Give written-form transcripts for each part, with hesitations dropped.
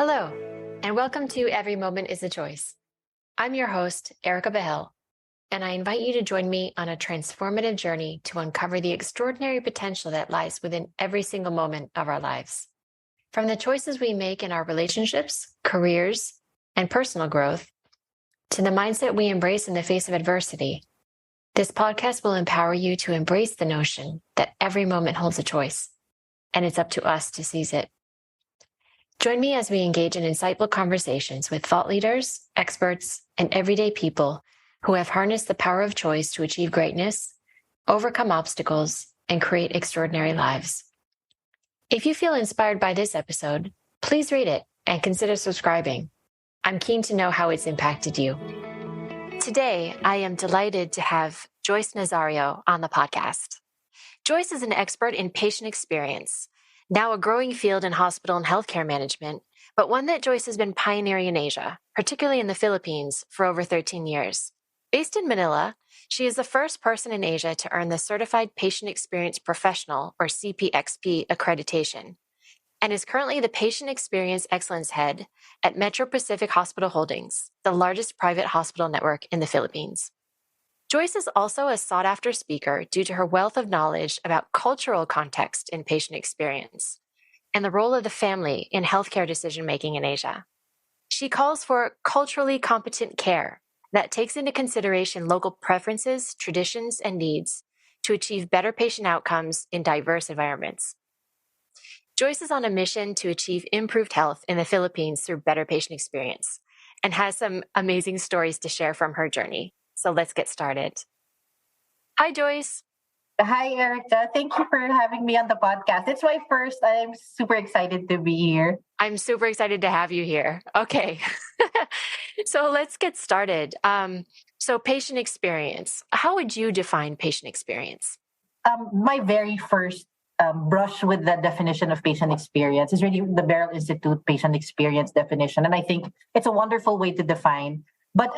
Hello, and welcome to Every Moment is a Choice. I'm your host, Erica Behel, and I invite you to join me on a transformative journey to uncover the extraordinary potential that lies within every single moment of our lives. From the choices we make in our relationships, careers, and personal growth, to the mindset we embrace in the face of adversity, this podcast will empower you to embrace the notion that every moment holds a choice, and it's up to us to seize it. Join me as we engage in insightful conversations with thought leaders, experts, and everyday people who have harnessed the power of choice to achieve greatness, overcome obstacles, and create extraordinary lives. If you feel inspired by this episode, please rate it and consider subscribing. I'm keen to know how it's impacted you. Today, I am delighted to have Joyce Nazario on the podcast. Joyce is an expert in patient experience, now a growing field in hospital and healthcare management, but one that Joyce has been pioneering in Asia, particularly in the Philippines, for over 13 years. Based in Manila, she is the first person in Asia to earn the Certified Patient Experience Professional, or CPXP, accreditation, and is currently the Patient Experience Excellence Head at Metro Pacific Hospital Holdings, the largest private hospital network in the Philippines. Joyce is also a sought-after speaker due to her wealth of knowledge about cultural context in patient experience and the role of the family in healthcare decision-making in Asia. She calls for culturally competent care that takes into consideration local preferences, traditions, and needs to achieve better patient outcomes in diverse environments. Joyce is on a mission to achieve improved health in the Philippines through better patient experience and has some amazing stories to share from her journey. So let's get started. Hi, Joyce. Hi, Erica. Thank you for having me on the podcast. It's my first. I'm super excited to be here. I'm super excited to have you here. Okay. So let's get started. So patient experience. How would you define patient experience? My very first brush with the definition of patient experience is really the Beryl Institute patient experience definition. And I think it's a wonderful way to define. But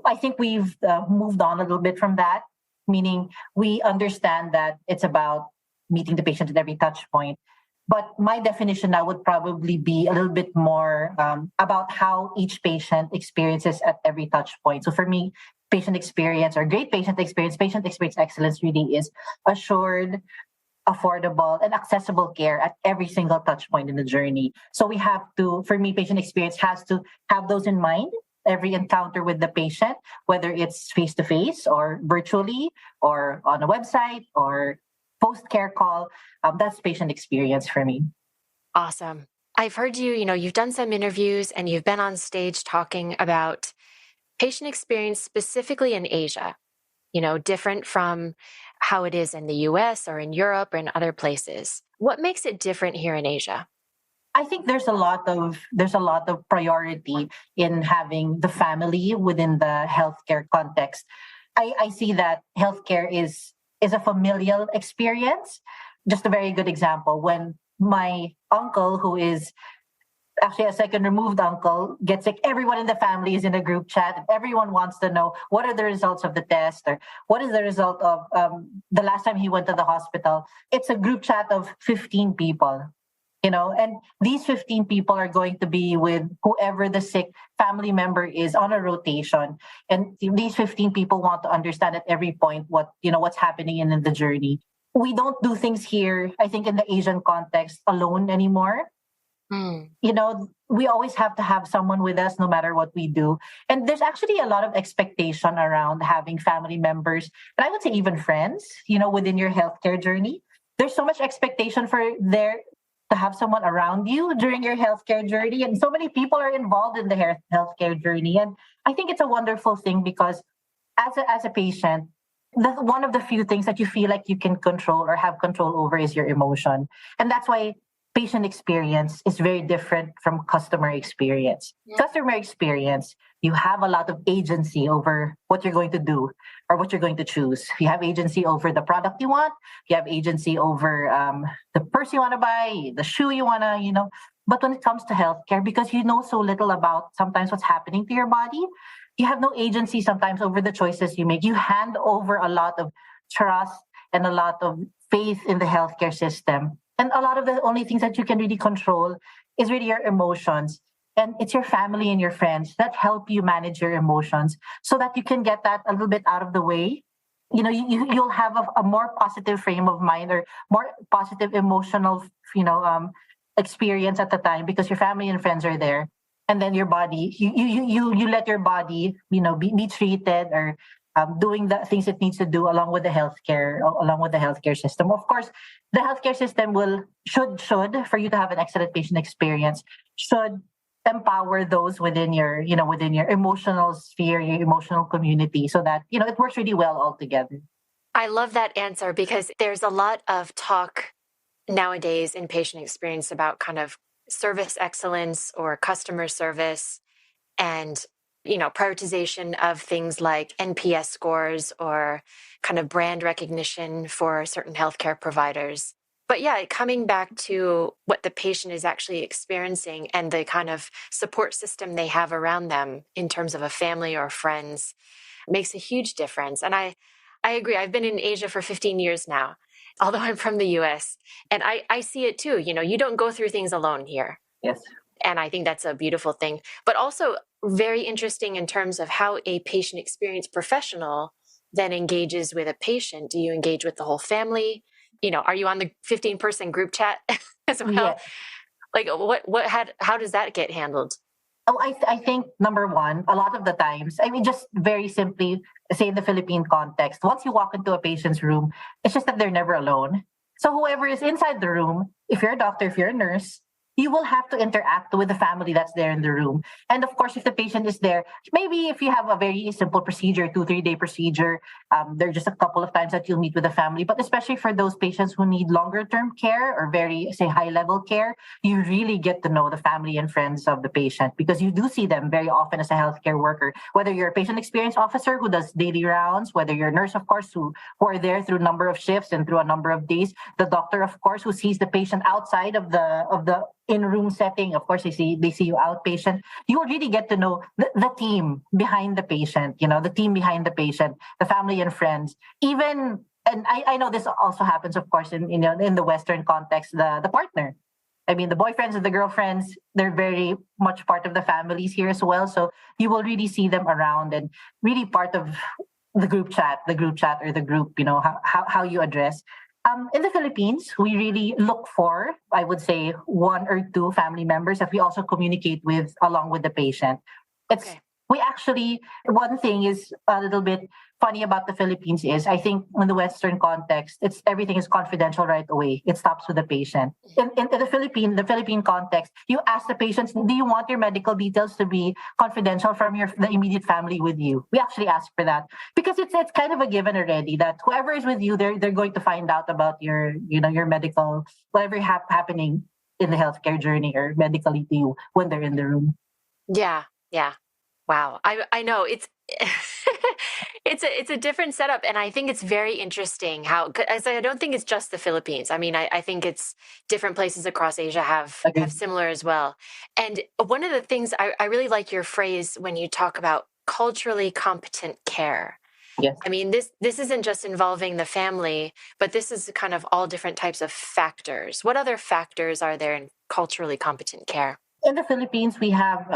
I think we've moved on a little bit from that, meaning we understand that it's about meeting the patient at every touch point. But my definition now would probably be a little bit more about how each patient experiences at every touch point. So for me, patient experience or great patient experience excellence really is assured, affordable, and accessible care at every single touch point in the journey. So we have to, for me, patient experience has to have those in mind. Every encounter with the patient, whether it's face-to-face or virtually or on a website or post-care call, that's patient experience for me. Awesome. I've heard you've done some interviews and you've been on stage talking about patient experience specifically in Asia, different from how it is in the US or in Europe or in other places. What makes it different here in Asia? I think there's a lot of priority in having the family within the healthcare context. I see that healthcare is a familial experience. Just a very good example, when my uncle, who is actually a second removed uncle, gets sick, everyone in the family is in a group chat. And everyone wants to know what are the results of the test or what is the result of the last time he went to the hospital. It's a group chat of 15 people. And these 15 people are going to be with whoever the sick family member is on a rotation. And these 15 people want to understand at every point what's happening in the journey. We don't do things here, I think, in the Asian context alone anymore. We always have to have someone with us no matter what we do. And there's actually a lot of expectation around having family members, and I would say even friends, within your healthcare journey. There's so much expectation to have someone around you during your healthcare journey. And so many people are involved in the healthcare journey. And I think it's a wonderful thing because as a patient, one of the few things that you feel like you can control or have control over is your emotion. And that's why patient experience is very different from customer experience. Yeah. Customer experience, you have a lot of agency over what you're going to do or what you're going to choose. You have agency over the product you want. You have agency over the purse you want to buy, the shoe you want to, But when it comes to healthcare, because you know so little about sometimes what's happening to your body, you have no agency sometimes over the choices you make. You hand over a lot of trust and a lot of faith in the healthcare system. And a lot of the only things that you can really control is really your emotions. and it's your family and your friends that help you manage your emotions so that you can get that a little bit out of the way. You'll have a more positive frame of mind or more positive emotional, you know, um, experience at the time because your family and friends are there. And then your body, you let your body, be treated or doing the things it needs to do along with the healthcare system. Of course, the healthcare system should for you to have an excellent patient experience should empower those within your emotional sphere, your emotional community, so that it works really well all together. I love that answer because there's a lot of talk nowadays in patient experience about kind of service excellence or customer service and prioritization of things like NPS scores or kind of brand recognition for certain healthcare providers. But yeah, coming back to what the patient is actually experiencing and the kind of support system they have around them in terms of a family or friends makes a huge difference. And I agree. I've been in Asia for 15 years now, although I'm from the US. And I see it too. You don't go through things alone here. Yes. And I think that's a beautiful thing. But also very interesting in terms of how a patient experience professional then engages with a patient. Do you engage with the whole family? Are you on the 15-person group chat as well? Yeah. Like how does that get handled? Oh, I think number one, a lot of the times, I mean, just very simply, say in the Philippine context, once you walk into a patient's room, it's just that they're never alone. So whoever is inside the room, if you're a doctor, if you're a nurse, you will have to interact with the family that's there in the room. And of course, if the patient is there, maybe if you have a very simple procedure, 2-3 day procedure, there are just a couple of times that you'll meet with the family. But especially for those patients who need longer term care or very, say, high level care, you really get to know the family and friends of the patient because you do see them very often as a healthcare worker, whether you're a patient experience officer who does daily rounds, whether you're a nurse, of course, who are there through a number of shifts and through a number of days, the doctor, of course, who sees the patient outside of the in-room setting. Of course, they see you outpatient. You will really get to know the team behind the patient, the team behind the patient, the family and friends. Even, and I know this also happens, of course, in the Western context, the partner. I mean, the boyfriends and the girlfriends, they're very much part of the families here as well. So you will really see them around and really part of the group chat or the group, how you address. In the Philippines, we really look for, I would say, 1 or 2 family members that we also communicate with along with the patient. Okay. We actually, one thing is a little bit funny about the Philippines is I think in the Western context, everything is confidential right away. It stops with the patient. In the Philippine context, you ask the patients, do you want your medical details to be confidential from the immediate family with you? We actually ask for that because it's kind of a given already that whoever is with you, they're going to find out about your medical, whatever happening in the healthcare journey or medically to you when they're in the room. Yeah. Wow. I know it's it's a different setup. And I think it's very interesting how, as I don't think it's just the Philippines. I mean, I think it's different places across Asia have similar as well. And one of the things I really like your phrase when you talk about culturally competent care. Yes. I mean, this isn't just involving the family, but this is kind of all different types of factors. What other factors are there in culturally competent care? In the Philippines, we have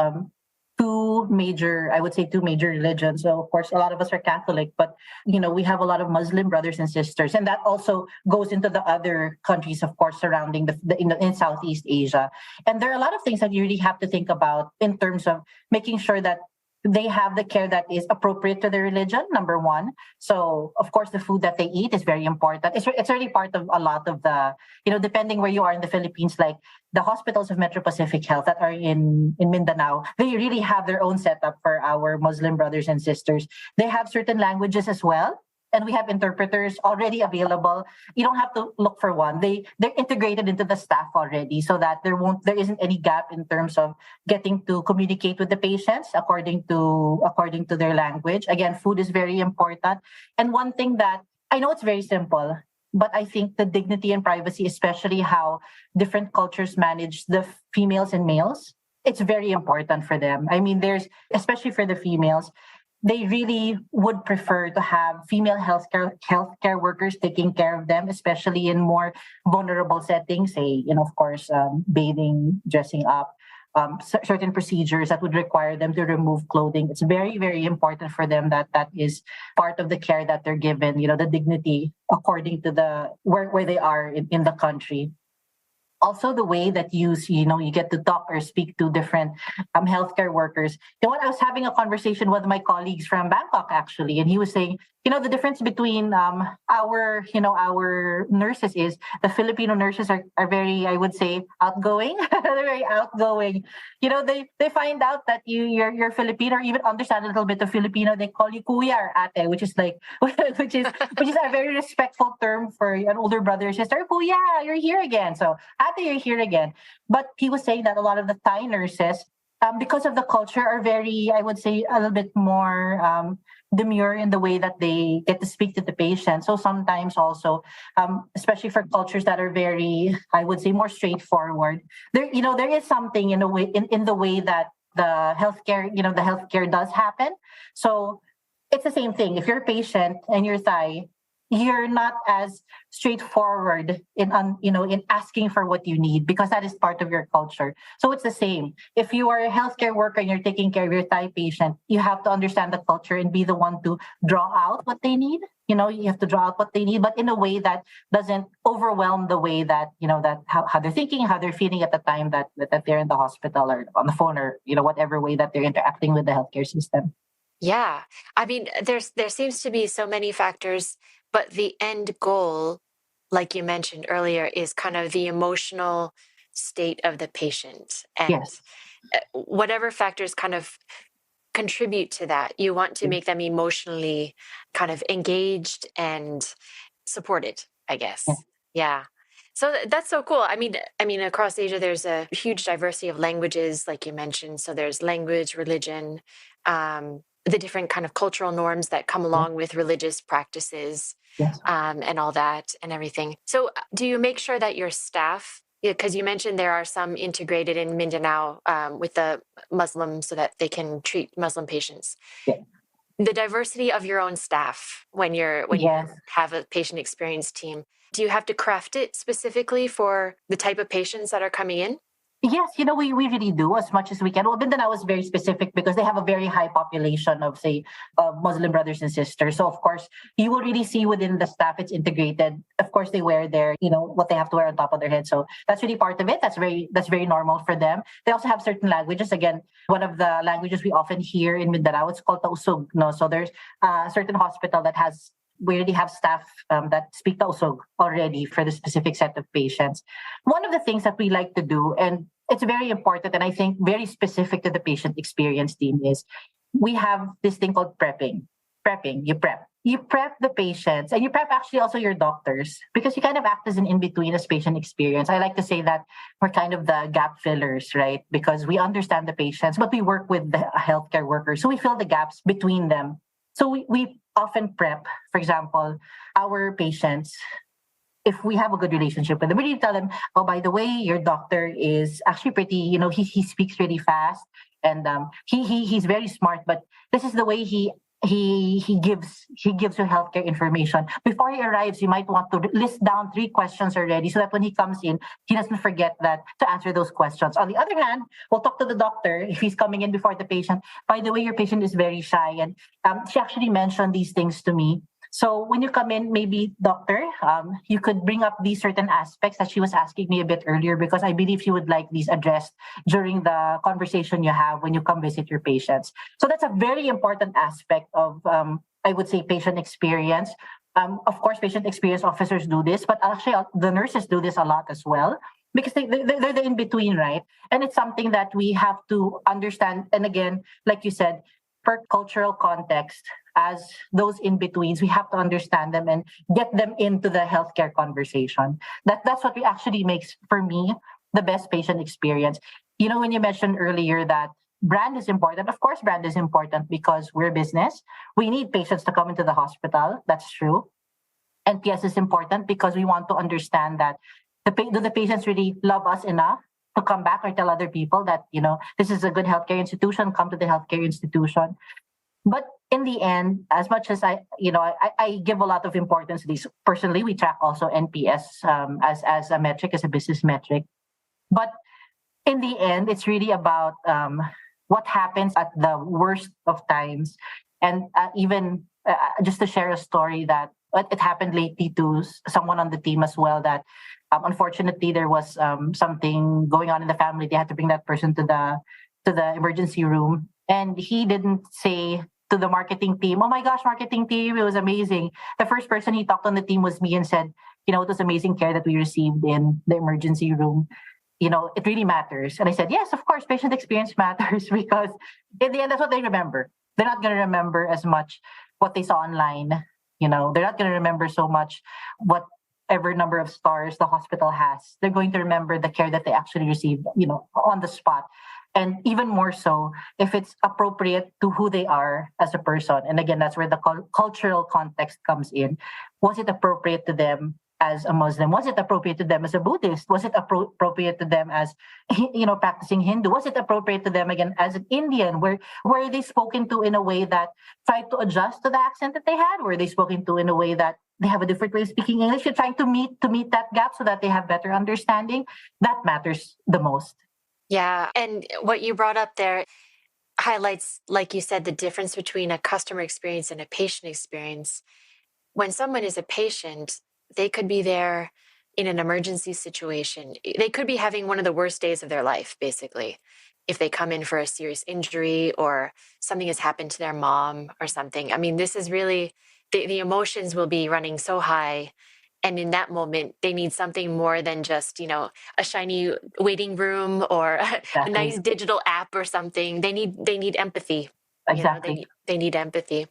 two major religions. So of course, a lot of us are Catholic, but we have a lot of Muslim brothers and sisters, and that also goes into the other countries, of course, surrounding in Southeast Asia. And there are a lot of things that you really have to think about in terms of making sure that they have the care that is appropriate to their religion, number one. So, of course, the food that they eat is very important. It's really part of a lot of the, depending where you are in the Philippines, like the hospitals of Metro Pacific Health that are in Mindanao, they really have their own setup for our Muslim brothers and sisters. They have certain languages as well. And we have interpreters already available. You don't have to look for one. They're integrated into the staff already, so that there isn't any gap in terms of getting to communicate with the patients according to their language. Again, food is very important. And one thing that I know, it's very simple, but I think the dignity and privacy, especially how different cultures manage the females and males, it's very important for them. I mean, especially for the females, they really would prefer to have female healthcare workers taking care of them, especially in more vulnerable settings, say, of course, bathing, dressing up. certain procedures that would require them to remove clothing. It's very, very important for them that that is part of the care that they're given, the dignity according to the where they are in the country. Also, the way that you get to talk or speak to different healthcare workers. When I was having a conversation with my colleagues from Bangkok, actually, and he was saying, the difference between our nurses is the Filipino nurses are very, I would say, outgoing. They're very outgoing. They find out that you're Filipino or even understand a little bit of Filipino. They call you kuya or ate, which is like which is a very respectful term for an older brother or sister. Kuya, you're here again. So ate, you're here again. But he was saying that a lot of the Thai nurses, because of the culture, are very, I would say, a little bit more demure in the way that they get to speak to the patient. So sometimes also, especially for cultures that are very, I would say, more straightforward, there is something in a way in the way that the healthcare does happen. So it's the same thing. If you're a patient and you're Thai, you're not as straightforward in asking for what you need because that is part of your culture. So it's the same. If you are a healthcare worker and you're taking care of your Thai patient, you have to understand the culture and be the one to draw out what they need. You have to draw out what they need, but in a way that doesn't overwhelm the way that that how they're thinking, how they're feeling at the time that they're in the hospital or on the phone or whatever way that they're interacting with the healthcare system. Yeah. I mean, there seems to be so many factors, but the end goal, like you mentioned earlier, is kind of the emotional state of the patient. And Yes. whatever factors kind of contribute to that, you want to make them emotionally kind of engaged and supported, I guess. Yeah. So that's so cool. I mean, across Asia, there's a huge diversity of languages, like you mentioned. So there's language, religion, the different kind of cultural norms that come along with religious practices, Yes. and all that and everything. So do you make sure that your staff, because you mentioned there are some integrated in Mindanao with the Muslims so that they can treat Muslim patients. Yeah. The diversity of your own staff when you have a patient experience team, do you have to craft it specifically for the type of patients that are coming in? Yes, we really do as much as we can. Well, Mindanao is very specific because they have a very high population of, say, Muslim brothers and sisters. So, of course, you will really see within the staff it's integrated. Of course, they wear what they have to wear on top of their head. So that's really part of it. That's very normal for them. They also have certain languages. Again, one of the languages we often hear in Mindanao, it's called Tausug. No, so there's a certain hospital that we already have staff that speak Tausug already for the specific set of patients. One of the things that we like to do, and it's very important and I think very specific to the patient experience team, is we have this thing called prepping. Prepping, you prep. You prep the patients and you prep actually also your doctors because you kind of act as an in-between as patient experience. I like to say that we're kind of the gap fillers, right? Because we understand the patients, but we work with the healthcare workers. So we fill the gaps between them. So we often prep, for example, our patients. If we have a good relationship with them, we need to tell them, oh, by the way, your doctor is actually pretty, he speaks really fast and he's very smart, but this is the way he gives you healthcare information. Before he arrives, you might want to list down 3 questions already so that when he comes in, he doesn't forget that to answer those questions. On the other hand, we'll talk to the doctor if he's coming in before the patient. By the way, your patient is very shy, and she actually mentioned these things to me. So when you come in, maybe doctor, you could bring up these certain aspects that she was asking me a bit earlier because I believe she would like these addressed during the conversation you have when you come visit your patients. So that's a very important aspect of, I would say, patient experience. Of course, patient experience officers do this, but actually the nurses do this a lot as well because they're the in-between, right? And it's something that we have to understand. And again, like you said, per cultural context, as those in-betweens, we have to understand them and get them into the healthcare conversation. That's what actually makes, for me, the best patient experience. When you mentioned earlier that brand is important, of course brand is important because we're a business. We need patients to come into the hospital. That's true. NPS is important because we want to understand that do the patients really love us enough to come back or tell other people that, this is a good healthcare institution, come to the healthcare institution. But in the end, as much as I give a lot of importance to these. Personally, we track also NPS as a metric, as a business metric. But in the end, it's really about what happens at the worst of times. And even just to share a story that it happened lately to someone on the team as well, that unfortunately there was something going on in the family. They had to bring that person to the emergency room, and he didn't say to the marketing team, "Oh my gosh, marketing team, it was amazing." The first person he talked on the team was me and said, "It was amazing care that we received in the emergency room. It really matters." And I said, "Yes, of course, patient experience matters," because in the end, that's what they remember. They're not going to remember as much what they saw online. They're not going to remember so much whatever number of stars the hospital has. They're going to remember the care that they actually received, on the spot. And even more so if it's appropriate to who they are as a person. And again, that's where the cultural context comes in. Was it appropriate to them as a Muslim? Was it appropriate to them as a Buddhist? Was it appropriate to them as, practicing Hindu? Was it appropriate to them, again, as an Indian? Were they spoken to in a way that tried to adjust to the accent that they had? Were they spoken to in a way that they have a different way of speaking English? You're trying to meet that gap so that they have better understanding. That matters the most. Yeah. And what you brought up there highlights, like you said, the difference between a customer experience and a patient experience. When someone is a patient, they could be there in an emergency situation. They could be having one of the worst days of their life, basically, if they come in for a serious injury or something has happened to their mom or something. I mean, this is really, the emotions will be running so high. And in that moment, they need something more than just, a shiny waiting room or a nice digital app or something. They need empathy. Exactly. They need empathy.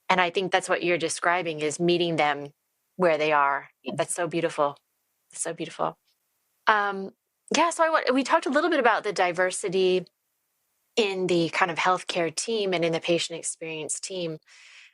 And I think that's what you're describing, is meeting them where they are. That's so beautiful. So beautiful. Yeah. So we talked a little bit about the diversity in the kind of healthcare team and in the patient experience team.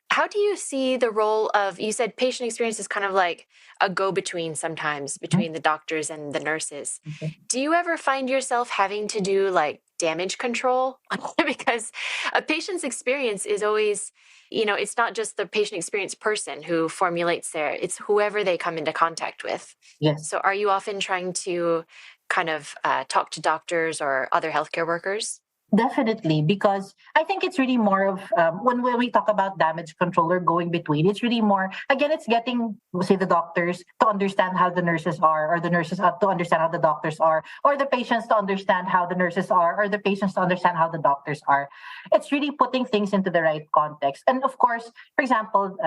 How do you see the role of, you said patient experience is kind of like a go-between sometimes between the doctors and the nurses. Do you ever find yourself having to do like damage control? Because a patient's experience is always, it's not just the patient experience person who formulates it's whoever they come into contact with. Yes. So are you often trying to kind of talk to doctors or other healthcare workers? Definitely, because I think it's really more of when we talk about damage control or going between, it's really more, again, it's getting, say, the doctors to understand how the nurses are, or the nurses to understand how the doctors are, or the patients to understand how the nurses are, or the patients to understand how the doctors are. It's really putting things into the right context. And of course, for example,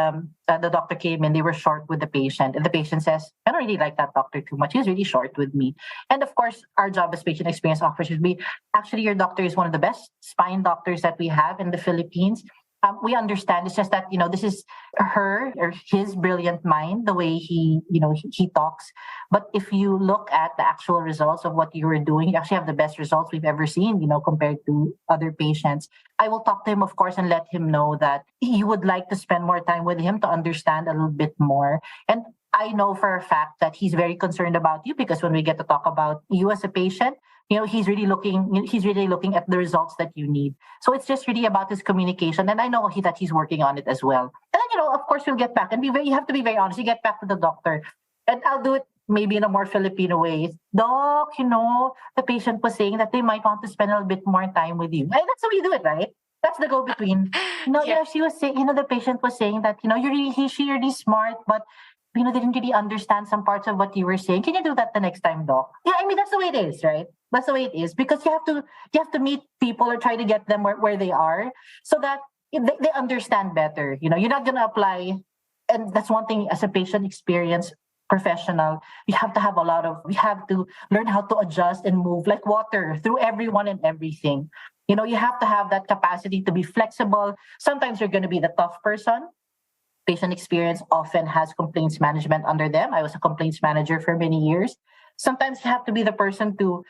the doctor came in, they were short with the patient, and the patient says, "I don't really like that doctor too much. He's really short with me." And of course, our job as patient experience officers would be, actually, your doctor is one of the best spine doctors that we have in the Philippines. We understand. It's just that, this is her or his brilliant mind, the way he talks. But if you look at the actual results of what you were doing, you actually have the best results we've ever seen, compared to other patients. I will talk to him, of course, and let him know that you would like to spend more time with him to understand a little bit more. And I know for a fact that he's very concerned about you, because when we get to talk about you as a patient, he's really looking at the results that you need. So it's just really about his communication. And I know that he's working on it as well. And then, of course, we'll get back and you have to be very honest. You get back to the doctor, and I'll do it maybe in a more Filipino way. "Doc, the patient was saying that they might want to spend a little bit more time with you." And that's how we do it, right? That's the go-between. She was saying, the patient was saying that, she's really smart, but they didn't really understand some parts of what you were saying. Can you do that the next time, doc? Yeah, I mean, that's the way it is, right? That's the way it is, because you have to meet people or try to get them where they are, so that they understand better. You're not going to apply. And that's one thing, as a patient experience professional, you have to learn how to adjust and move like water through everyone and everything. You have to have that capacity to be flexible. Sometimes you're going to be the tough person. Patient experience often has complaints management under them. I was a complaints manager for many years. Sometimes you have to be the person to,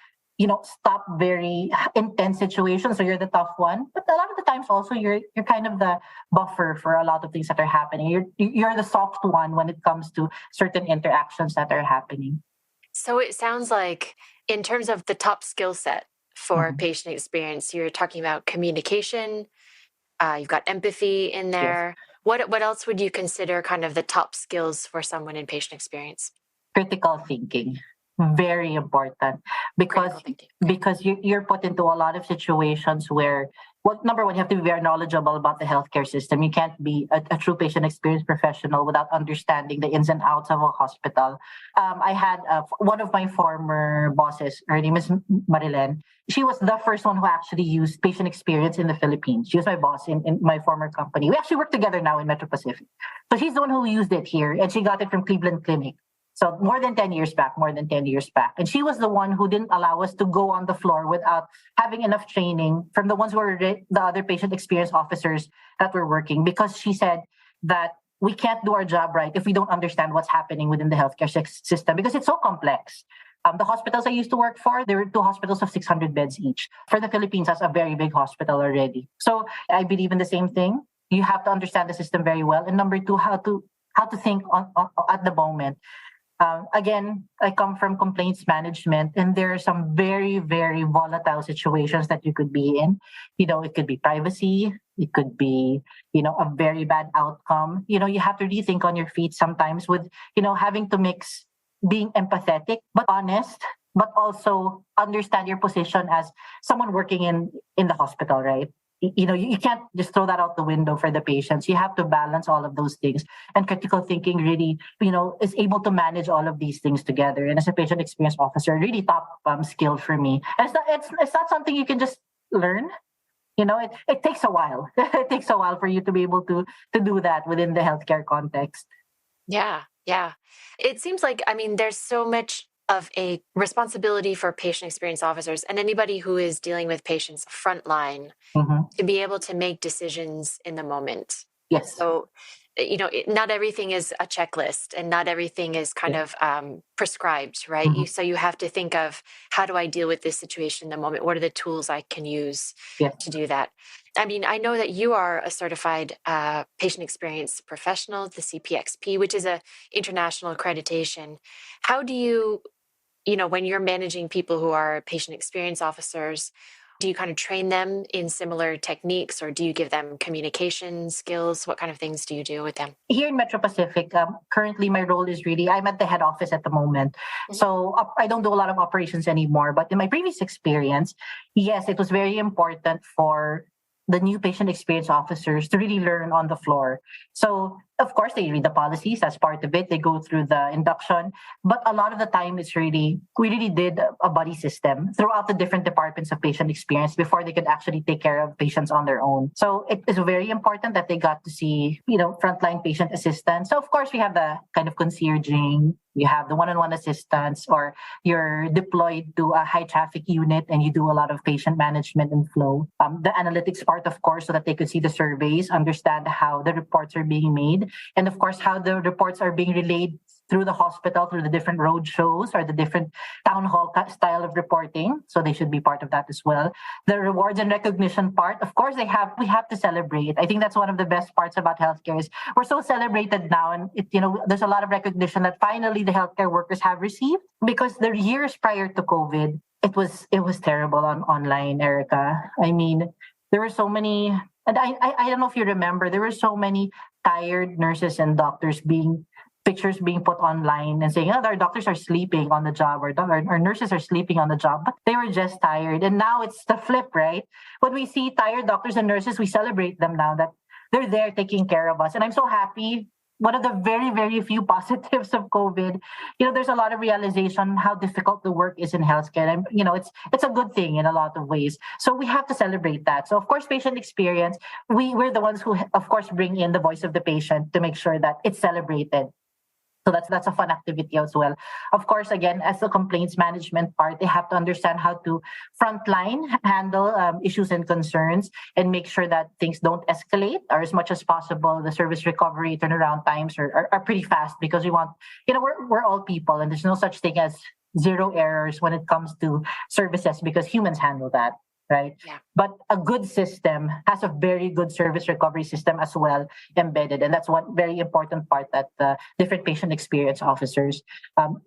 stop very intense situations. So you're the tough one. But a lot of the times also you're kind of the buffer for a lot of things that are happening. You're the soft one when it comes to certain interactions that are happening. So it sounds like, in terms of the top skill set for patient experience, you're talking about communication. You've got empathy in there. Yes. What else would you consider kind of the top skills for someone in patient experience? Critical thinking. Very important. because Critical thinking. you're put into a lot of situations where, well, number one, you have to be very knowledgeable about the healthcare system. You can't be a true patient experience professional without understanding the ins and outs of a hospital. I had one of my former bosses, her name is Marilyn. She was the first one who actually used patient experience in the Philippines. She was my boss in my former company. We actually work together now in Metro Pacific. So she's the one who used it here, and she got it from Cleveland Clinic. So more than 10 years back. And she was the one who didn't allow us to go on the floor without having enough training from the ones who were the other patient experience officers that were working, because she said that we can't do our job right if we don't understand what's happening within the healthcare system, because it's so complex. The hospitals I used to work for, there were two hospitals of 600 beds each. For the Philippines, that's a very big hospital already. So I believe in the same thing. You have to understand the system very well. And number two, how to think at the moment. Again, I come from complaints management, and there are some very, very volatile situations that you could be in. It could be privacy. It could be, a very bad outcome. You have to rethink on your feet sometimes with, having to mix being empathetic, but honest, but also understand your position as someone working in the hospital, right? You can't just throw that out the window for the patients. You have to balance all of those things. And critical thinking really, is able to manage all of these things together. And as a patient experience officer, really top skill for me. And it's not something you can just learn. It takes a while. It takes a while for you to be able to do that within the healthcare context. Yeah. It seems like, there's so much of a responsibility for patient experience officers and anybody who is dealing with patients frontline to be able to make decisions in the moment. Yes. So, not everything is a checklist and not everything is kind of prescribed, right? So you have to think of, how do I deal with this situation in the moment? What are the tools I can use to do that? I know that you are a certified patient experience professional, the CPXP, which is a international accreditation. How do you, when you're managing people who are patient experience officers, do you kind of train them in similar techniques, or do you give them communication skills? What kind of things do you do with them? Here in Metro Pacific, currently my role is really, I'm at the head office at the moment. So I don't do a lot of operations anymore. But in my previous experience, yes, it was very important for the new patient experience officers to really learn on the floor. So, of course, they read the policies as part of it. They go through the induction. But a lot of the time, we really did a buddy system throughout the different departments of patient experience before they could actually take care of patients on their own. So it is very important that they got to see, frontline patient assistance. So, of course, we have the kind of concierging. You have the one-on-one assistance, or you're deployed to a high traffic unit and you do a lot of patient management and flow. The analytics part, of course, so that they could see the surveys, understand how the reports are being made, and of course, how the reports are being relayed through the hospital, through the different road shows or the different town hall style of reporting. So they should be part of that as well. The rewards and recognition part, of course, we have to celebrate. I think that's one of the best parts about healthcare is we're so celebrated now, and there's a lot of recognition that finally the healthcare workers have received, because the years prior to COVID, it was terrible online, Erica. There were so many, and I don't know if you remember, there were so many tired nurses and doctors pictures being put online and saying, our doctors are sleeping on the job, or our nurses are sleeping on the job, but they were just tired. And now it's the flip, right? When we see tired doctors and nurses, we celebrate them now that they're there taking care of us. And I'm so happy. One of the very, very few positives of COVID, there's a lot of realization how difficult the work is in healthcare. And, it's a good thing in a lot of ways. So we have to celebrate that. So, of course, patient experience, we're the ones who, of course, bring in the voice of the patient to make sure that it's celebrated. So that's a fun activity as well. Of course, again, as the complaints management part, they have to understand how to frontline handle issues and concerns and make sure that things don't escalate, or as much as possible, the service recovery turnaround times are pretty fast, because we want, we're all people, and there's no such thing as zero errors when it comes to services, because humans handle that. Right? Yeah. But a good system has a very good service recovery system as well embedded. And that's one very important part that different patient experience officers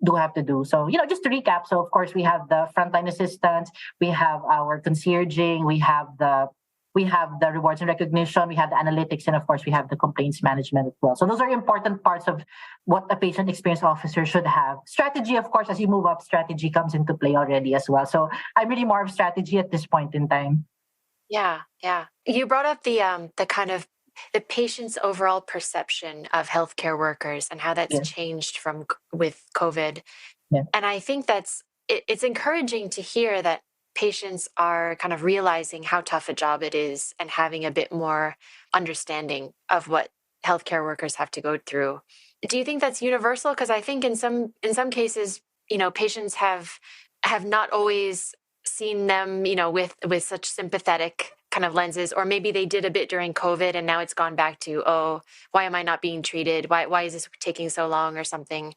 do have to do. So, just to recap, so of course we have the frontline assistance, we have our concierging, we have the we have the rewards and recognition, we have the analytics, and of course, we have the complaints management as well. So those are important parts of what a patient experience officer should have. Strategy, of course, as you move up, strategy comes into play already as well. So I'm really more of strategy at this point in time. Yeah, yeah. You brought up the kind of the patient's overall perception of healthcare workers and how that's Yes. changed with COVID. Yeah. And I think it's encouraging to hear that patients are kind of realizing how tough a job it is and having a bit more understanding of what healthcare workers have to go through. Do you think that's universal? Because I think in some cases, patients have not always seen them, with such sympathetic kind of lenses, or maybe they did a bit during COVID and now it's gone back to, oh, why am I not being treated? Why is this taking so long or something?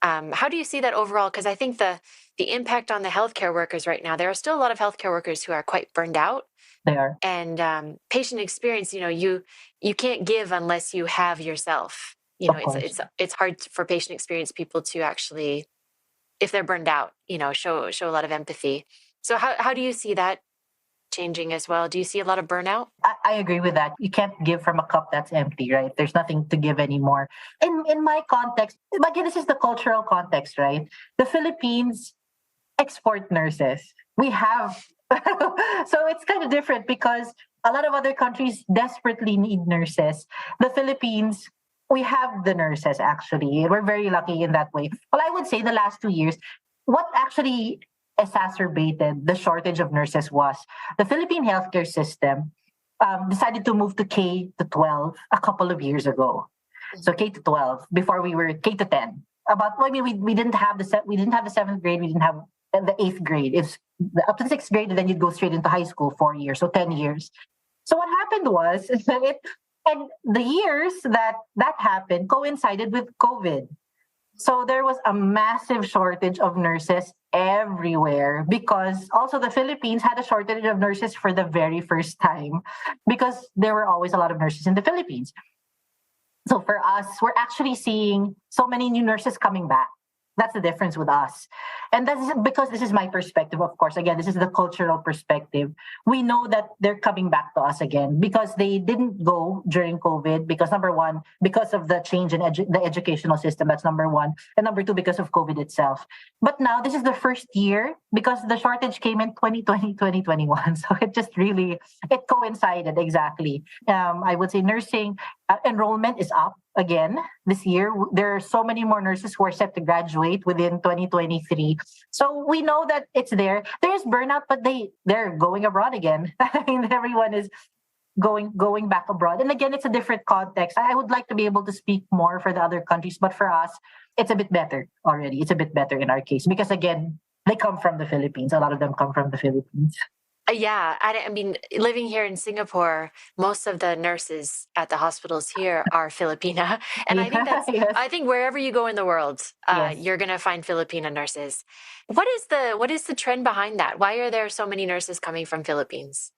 How do you see that overall? Because I think the impact on the healthcare workers right now, there are still a lot of healthcare workers who are quite burned out. They are. And patient experience, you can't give unless you have yourself. It's hard for patient experience people to actually, if they're burned out, show a lot of empathy. So how do you see that changing as well? Do you see a lot of burnout? I agree with that. You can't give from a cup that's empty, right? There's nothing to give anymore. In my context, again, this is the cultural context, right? The Philippines export nurses. We have so it's kind of different because a lot of other countries desperately need nurses. The Philippines, we have the nurses actually. We're very lucky in that way. Well, I would say the last 2 years, what actually exacerbated the shortage of nurses was the Philippine healthcare system decided to move to K to 12 a couple of years ago. So K to 12 before we were K to 10. We didn't have the seventh grade, we didn't have the eighth grade. It's up to the sixth grade, and then you'd go straight into high school 4 years, so 10 years. So what happened was and the years that happened coincided with COVID. So there was a massive shortage of nurses everywhere because also the Philippines had a shortage of nurses for the very first time because there were always a lot of nurses in the Philippines. So for us, we're actually seeing so many new nurses coming back. That's the difference with us. And that's because this is my perspective, of course. Again, this is the cultural perspective. We know that they're coming back to us again because they didn't go during COVID because number one, because of the change in the educational system, that's number one. And number two, because of COVID itself. But now this is the first year because the shortage came in 2020, 2021. So it just really, it coincided exactly. I would say nursing enrollment is up again this year. There are so many more nurses who are set to graduate within 2023. So we know that it's there. There's burnout, but they're going abroad again. I mean, everyone is going back abroad. And again, it's a different context. I would like to be able to speak more for the other countries, but for us, it's a bit better already. It's a bit better in our case because again, they come from the Philippines. A lot of them come from the Philippines. Yeah, I mean, living here in Singapore, most of the nurses at the hospitals here are Filipina, and I think that's. Yes. I think wherever you go in the world, Yes. you're gonna find Filipina nurses. What is the trend behind that? Why are there so many nurses coming from Philippines?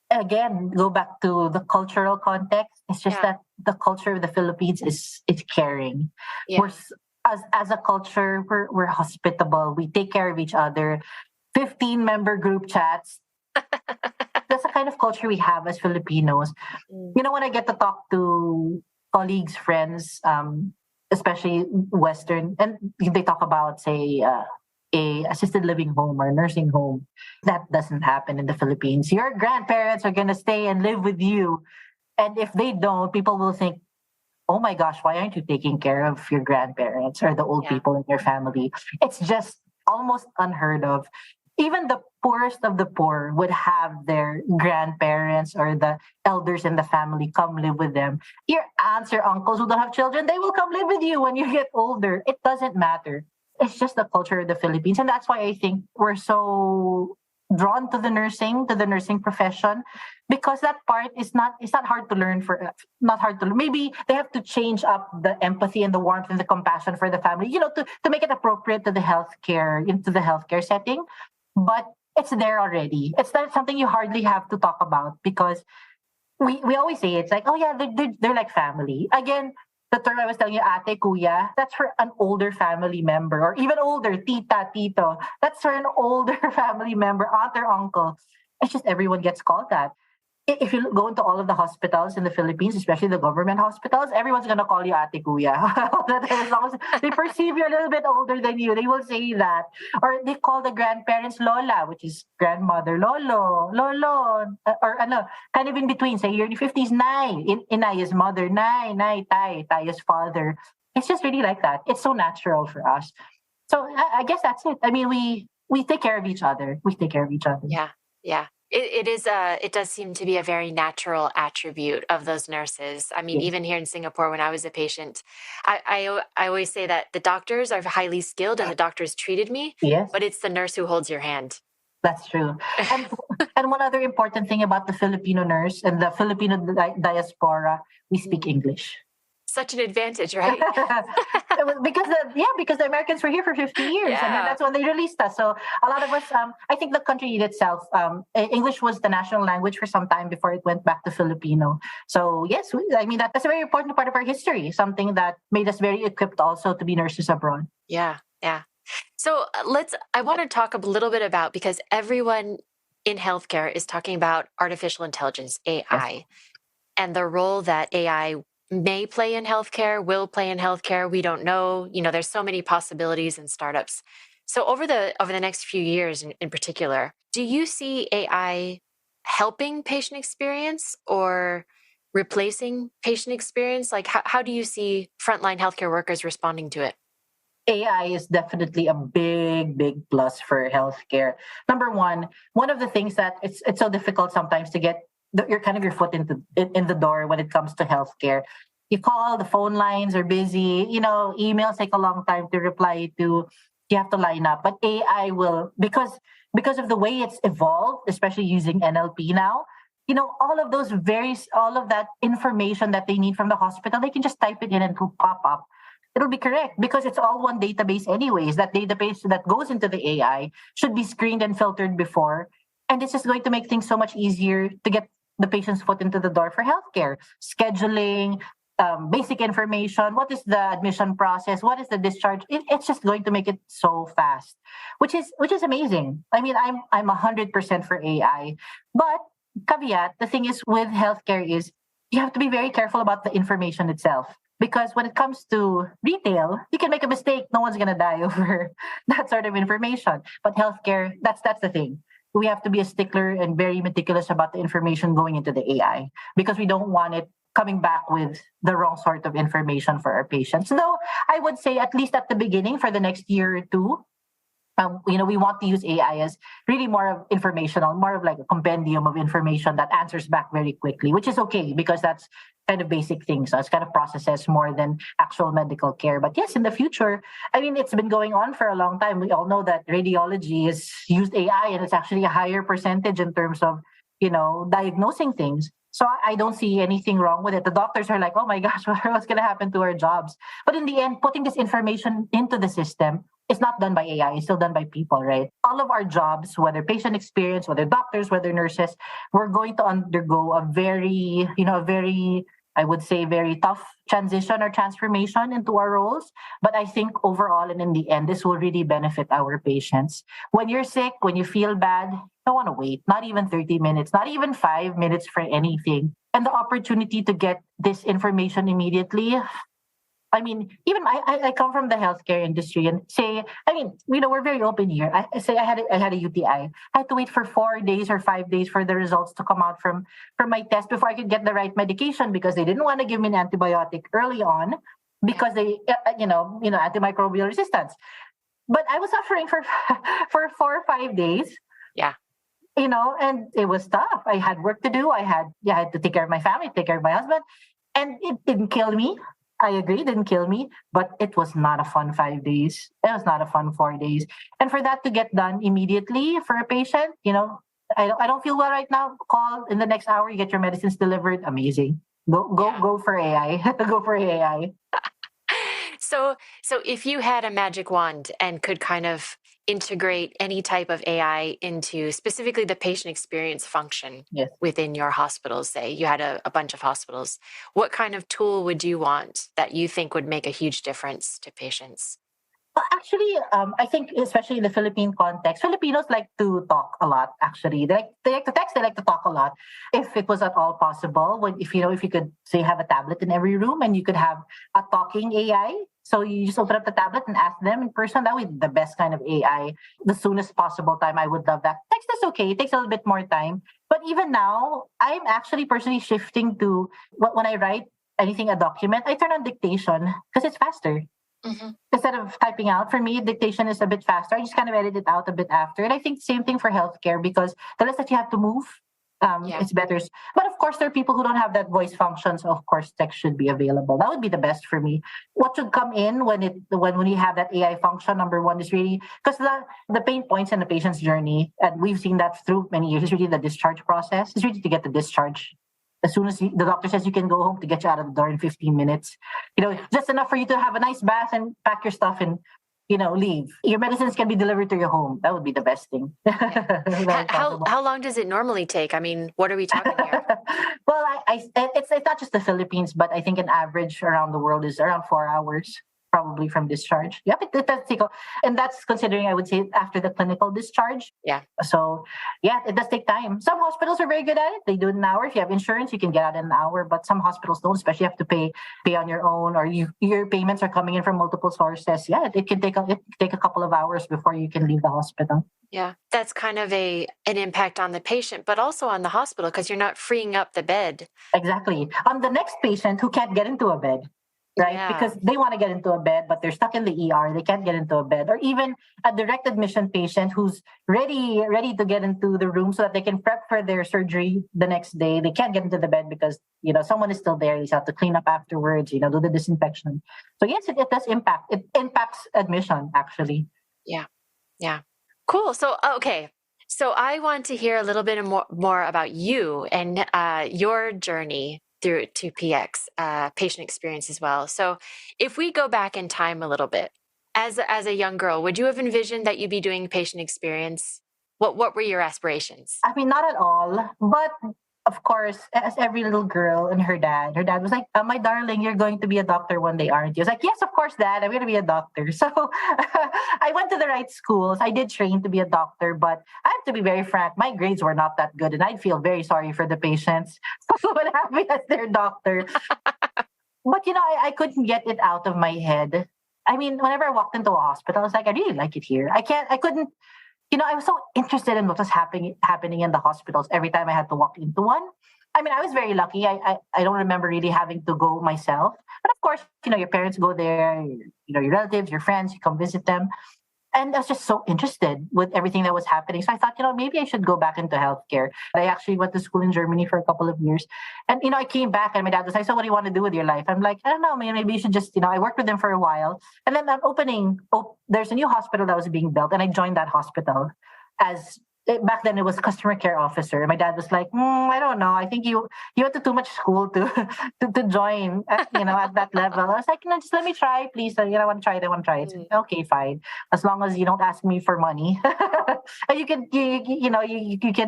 Again, go back to the cultural context. It's just that the culture of the Philippines is caring. Yeah. We're as a culture, we're hospitable. We take care of each other. 15-member group chats. That's the kind of culture we have as Filipinos. You know, when I get to talk to colleagues, friends, especially Western, and they talk about, say, a assisted living home or nursing home, that doesn't happen in the Philippines. Your grandparents are going to stay and live with you. And if they don't, people will think, oh my gosh, why aren't you taking care of your grandparents or the old people in your family? It's just almost unheard of. Even the poorest of the poor would have their grandparents or the elders in the family come live with them. Your aunts or uncles who don't have children, they will come live with you when you get older. It doesn't matter. It's just the culture of the Philippines. And that's why I think we're so drawn to the nursing profession, because that part is not, it's not hard to learn not hard to learn. Maybe they have to change up the empathy and the warmth and the compassion for the family, to make it appropriate to the healthcare setting. But it's there already. It's not something you hardly have to talk about because we always say it's like, oh yeah, they're like family. Again, the term I was telling you, ate, kuya, that's for an older family member, or even older, tita, tito. That's for an older family member, aunt or uncle. It's just everyone gets called that. if you go into all of the hospitals in the Philippines, especially the government hospitals, everyone's gonna call you Ate Kuya. As long as they perceive you a little bit older than you, they will say that. Or they call the grandparents Lola, which is grandmother, Lolo, Lolo, or ano, kind of in between. Say you're in your 50s, Nay. Inay is mother, Nay, Nay, Tay, Tay is father. It's just really like that. It's so natural for us. So I guess that's it. I mean, we take care of each other. We take care of each other. Yeah, yeah. It does seem to be a very natural attribute of those nurses. I mean, Yes. even here in Singapore, when I was a patient, I always say that the doctors are highly skilled and the doctors treated me, Yes. but it's the nurse who holds your hand. That's true. And and one other important thing about the Filipino nurse and the Filipino diaspora, we speak English. Such an advantage, right? Because the Americans were here for 50 years, and then Yeah. that's when they released us. So a lot of us, I think the country itself, English was the national language for some time before it went back to Filipino. So yes, I mean that's a very important part of our history, something that made us very equipped also to be nurses abroad. Yeah, yeah. So I want to talk a little bit about, because everyone in healthcare is talking about artificial intelligence, AI, Yes. and the role that AI may play in healthcare, will play in healthcare. We don't know. There's so many possibilities and startups. So over the next few years in particular, do you see AI helping patient experience or replacing patient experience? Like how do you see frontline healthcare workers responding to it? AI is definitely a big, big plus for healthcare. Number one of the things that it's so difficult sometimes to get your foot in the door when it comes to healthcare. You call, the phone lines are busy. Emails take a long time to reply to. You have to line up, but AI will because of the way it's evolved, especially using NLP now. All of that information that they need from the hospital, they can just type it in and it'll pop up. It'll be correct because it's all one database anyways. That database that goes into the AI should be screened and filtered before. And it's just going to make things so much easier to get the patient's foot into the door for healthcare. Scheduling, basic information, what is the admission process, what is the discharge. It's just going to make it so fast, which is amazing. I mean, I'm 100% for AI. But caveat, the thing is with healthcare is you have to be very careful about the information itself. Because when it comes to retail, you can make a mistake. No one's gonna die over that sort of information. But healthcare, that's the thing. We have to be a stickler and very meticulous about the information going into the AI because we don't want it coming back with the wrong sort of information for our patients. Though I would say at least at the beginning for the next year or two, we want to use AI as really more of informational, more of like a compendium of information that answers back very quickly, which is okay because that's kind of basic things. So it's kind of processes more than actual medical care. But yes, in the future, I mean, it's been going on for a long time. We all know that radiology is used AI and it's actually a higher percentage in terms of, diagnosing things. So I don't see anything wrong with it. The doctors are like, oh my gosh, what's going to happen to our jobs? But in the end, putting this information into the system, it's not done by AI, it's still done by people, right? All of our jobs, whether patient experience, whether doctors, whether nurses, we're going to undergo I would say, very tough transition or transformation into our roles. But I think overall and in the end, this will really benefit our patients. When you're sick, when you feel bad, you don't want to wait, not even 30 minutes, not even 5 minutes for anything. And the opportunity to get this information immediately, I mean, even I come from the healthcare industry and say, I mean, we're very open here. I say I had a UTI. I had to wait for 4 days or 5 days for the results to come out from my test before I could get the right medication because they didn't want to give me an antibiotic early on because they, antimicrobial resistance. But I was suffering for for 4 or 5 days. Yeah. And it was tough. I had work to do. I had to take care of my family, take care of my husband, and it didn't kill me. I agree, it didn't kill me, but it was not a fun 5 days. It was not a fun 4 days. And for that to get done immediately for a patient, I don't feel well right now. Call in the next hour, you get your medicines delivered. Amazing. Go for AI. Go for AI. So if you had a magic wand and could kind of integrate any type of AI into specifically the patient experience function Yes. within your hospitals, say you had a bunch of hospitals, what kind of tool would you want that you think would make a huge difference to patients? Actually, I think especially in the Philippine context, Filipinos like to talk a lot. Actually, they like to text. They like to talk a lot. If it was at all possible, if you could say have a tablet in every room and you could have a talking AI, so you just open up the tablet and ask them in person. That would be the best kind of AI. The soonest possible time, I would love that. Text is okay. It takes a little bit more time, but even now, I'm actually personally shifting to when I write anything a document, I turn on dictation because it's faster Mhm. instead of typing out. For me, dictation is a bit faster. I just kind of edit it out a bit after. And I think same thing for healthcare because the less that you have to move, Yeah. it's better. But of course, there are people who don't have that voice function. So of course, text should be available. That would be the best for me. What should come in when you have that AI function? Number one is really because the pain points in the patient's journey, and we've seen that through many years. Is really the discharge process. It's really to get the discharge as soon as the doctor says you can go home to get you out of the door in 15 minutes. Just enough for you to have a nice bath and pack your stuff and, leave. Your medicines can be delivered to your home. That would be the best thing. How, Very how possible. how long does it normally take? I mean, what are we talking here? Well, it's not just the Philippines, but I think an average around the world is around 4 hours, probably from discharge. Yep, it does take, and that's considering I would say after the clinical discharge. Yeah. So, yeah, it does take time. Some hospitals are very good at it. They do it in an hour. If you have insurance, you can get out in an hour. But some hospitals don't, especially you have to pay on your own, or your payments are coming in from multiple sources. Yeah, it can take a couple of hours before you can leave the hospital. Yeah. That's kind of an impact on the patient, but also on the hospital because you're not freeing up the bed. Exactly. On the next patient who can't get into a bed, right? Yeah. Because they want to get into a bed, but they're stuck in the ER. They can't get into a bed, or even a direct admission patient who's ready to get into the room so that they can prep for their surgery the next day. They can't get into the bed because someone is still there. They have to clean up afterwards. Do the disinfection. So yes, it does impact. It impacts admission actually. Yeah. Yeah. Cool. So, okay. So I want to hear a little bit more about you and your journey through to PX, patient experience as well. So if we go back in time a little bit, as a young girl, would you have envisioned that you'd be doing patient experience? What were your aspirations? I mean, not at all, but of course, as every little girl and her dad was like, "My darling, you're going to be a doctor one day, aren't you?" I was like, "Yes, of course, Dad, I'm going to be a doctor." So I went to the right schools. I did train to be a doctor, but I have to be very frank, my grades were not that good, and I'd feel very sorry for the patients who would have me as their doctor. But I couldn't get it out of my head. I mean, whenever I walked into a hospital, I was like, I really like it here. I couldn't I was so interested in what was happening in the hospitals every time I had to walk into one. I mean, I was very lucky. I don't remember really having to go myself. But of course, your parents go there, your relatives, your friends, you come visit them. And I was just so interested with everything that was happening. So I thought, maybe I should go back into healthcare. I actually went to school in Germany for a couple of years. And, I came back and my dad was like, "So what do you want to do with your life?" I'm like, "I don't know, man, maybe you should just, I worked with them for a while. And then there's a new hospital that was being built. And I joined that hospital as back then it was customer care officer. And my dad was like, "I don't know. I think you went to too much school to to join at that level." I was like, "No, just let me try, please. I want to try it. I want to try it." Mm. Okay, fine. As long as you don't ask me for money, and you can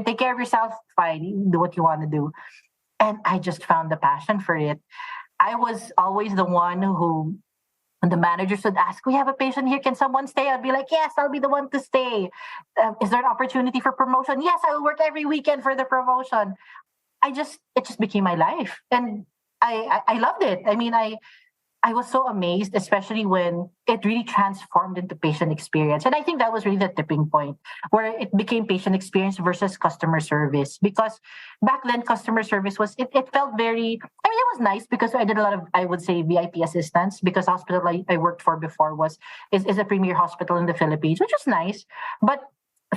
take care of yourself. Fine, you do what you want to do. And I just found the passion for it. I was always the one who when the managers would ask, "We have a patient here. Can someone stay?" I'd be like, "Yes, I'll be the one to stay." Is there an opportunity for promotion? Yes, I will work every weekend for the promotion. It just became my life, and I loved it. I mean, I was so amazed, especially when it really transformed into patient experience. And I think that was really the tipping point where it became patient experience versus customer service. Because back then, customer service it felt very, I mean, it was nice because I did a lot of, I would say, VIP assistance because the hospital I worked for before is a premier hospital in the Philippines, which was nice. But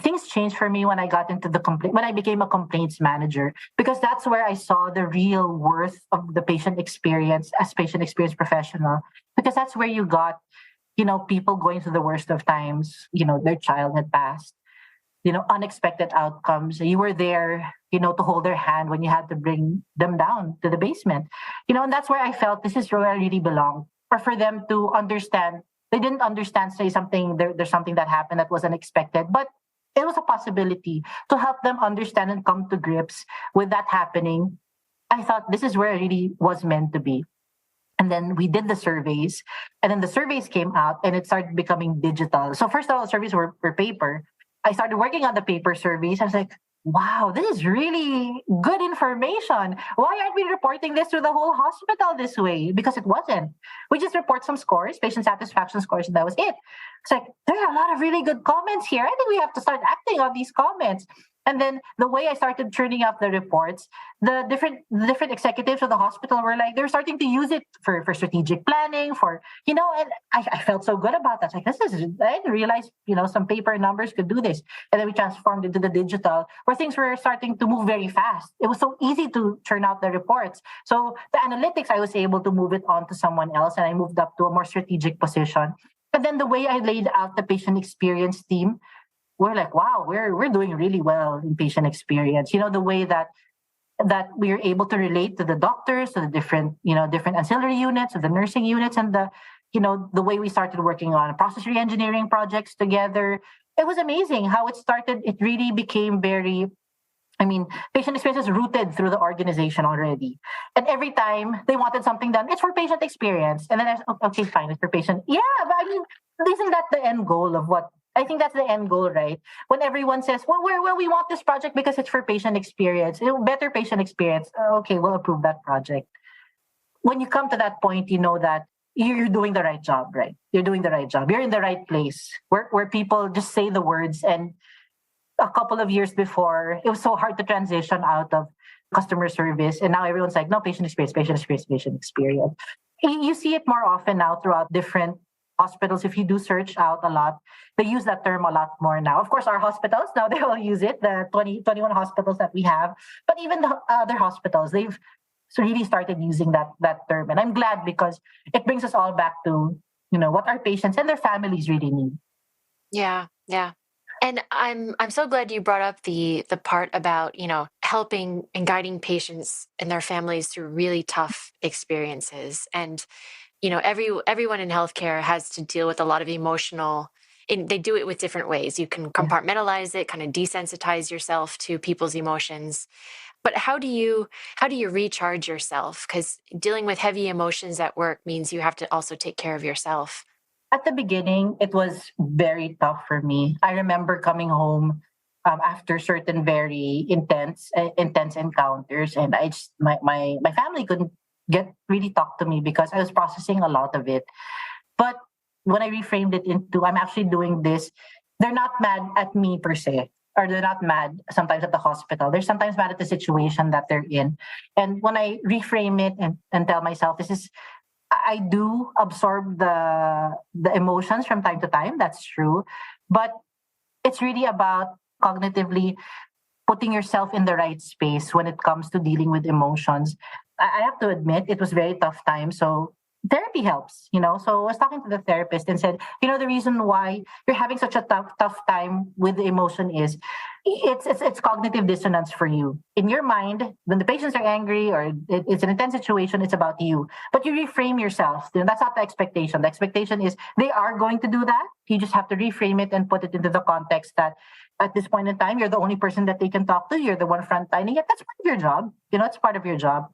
things changed for me when I got into when I became a complaints manager, because that's where I saw the real worth of the patient experience as patient experience professional, because that's where you got people going through the worst of times, their child had passed, unexpected outcomes. You were there, to hold their hand when you had to bring them down to the basement, and that's where I felt this is where I really belong. Or for them to understand, they didn't understand, say something, there's something that happened that was unexpected, but it was a possibility to help them understand and come to grips with that happening. I thought this is where I really was meant to be. And then we did the surveys, and then the surveys came out and it started becoming digital. So first of all, the surveys were paper. I started working on the paper surveys. I was like, wow, this is really good information. Why aren't we reporting this to the whole hospital this way? Because it wasn't. We just report some scores, patient satisfaction scores, and that was it. It's like, there are a lot of really good comments here. I think we have to start acting on these comments. And then the way I started turning up the reports, the different executives of the hospital were like, they're starting to use it for strategic planning, and I felt so good about that. Like, I didn't realize, some paper numbers could do this. And then we transformed into the digital where things were starting to move very fast. It was so easy to turn out the reports. So the analytics, I was able to move it on to someone else, and I moved up to a more strategic position. And then the way I laid out the patient experience team, we're like, wow, we're doing really well in patient experience. The way that we're able to relate to the doctors, to the different ancillary units, to the nursing units, and the way we started working on process re-engineering projects together. It was amazing how it started. It really became patient experience is rooted through the organization already. And every time they wanted something done, it's for patient experience. And then I was, okay, fine, it's for patient. Yeah, but isn't that the end goal of what? I think that's the end goal, right? When everyone says, well, we want this project because it's for patient experience, better patient experience. Okay, we'll approve that project. When you come to that point, you know that you're doing the right job, right? You're doing the right job. You're in the right place where people just say the words. And a couple of years before, it was so hard to transition out of customer service. And now everyone's like, no, patient experience, patient experience, patient experience. You see it more often now throughout different hospitals. If you do search out a lot, they use that term a lot more now. Of course, our hospitals, now they all use it, the 21 hospitals that we have. But even the other hospitals, they've really started using that term. And I'm glad because it brings us all back to, what our patients and their families really need. Yeah, yeah. And I'm so glad you brought up the part about, helping and guiding patients and their families through really tough experiences. And, everyone in healthcare has to deal with a lot of emotional, and they do it with different ways. You can compartmentalize it, kind of desensitize yourself to people's emotions. But how do you recharge yourself? Because dealing with heavy emotions at work means you have to also take care of yourself. At the beginning, it was very tough for me. I remember coming home after certain very intense encounters, and my family couldn't get really talk to me because I was processing a lot of it. But when I reframed it into, I'm actually doing this, they're not mad at me per se, or they're not mad sometimes at the hospital. They're sometimes mad at the situation that they're in. And when I reframe it and tell myself, I do absorb the emotions from time to time. That's true. But it's really about cognitively putting yourself in the right space when it comes to dealing with emotions. I have to admit, it was very tough time. So therapy helps. So I was talking to the therapist and said, the reason why you're having such a tough time with the emotion is it's cognitive dissonance for you. In your mind, when the patients are angry or it's an intense situation, it's about you. But you reframe yourself. That's not the expectation. The expectation is they are going to do that. You just have to reframe it and put it into the context that at this point in time, you're the only person that they can talk to. You're the one frontlining it. That's part of your job. It's part of your job.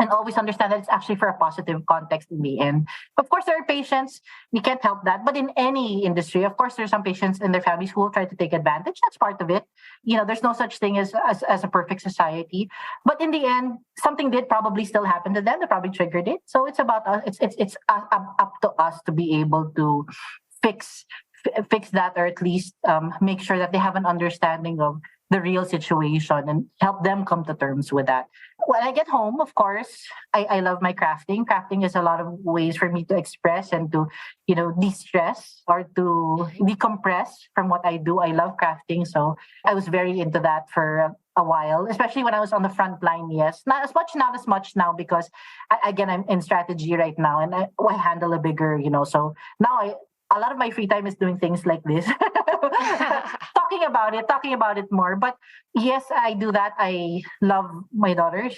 And always understand that it's actually for a positive context in the end. Of course, there are patients, we can't help that. But in any industry, of course, there's some patients and their families who will try to take advantage. That's part of it. There's no such thing as a perfect society. But in the end, something did probably still happen to them. They probably triggered it. So it's about us. It's up to us to be able to fix that, or at least make sure that they have an understanding of the real situation and help them come to terms with that. When I get home, of course, I love my crafting. Crafting is a lot of ways for me to express and to, de-stress or to decompress from what I do. I love crafting. So I was very into that for a while, especially when I was on the front line. Yes, not as much now because I'm in strategy right now and I handle a bigger, so now a lot of my free time is doing things like this. talking about it more. But yes, I do that. I love my daughter.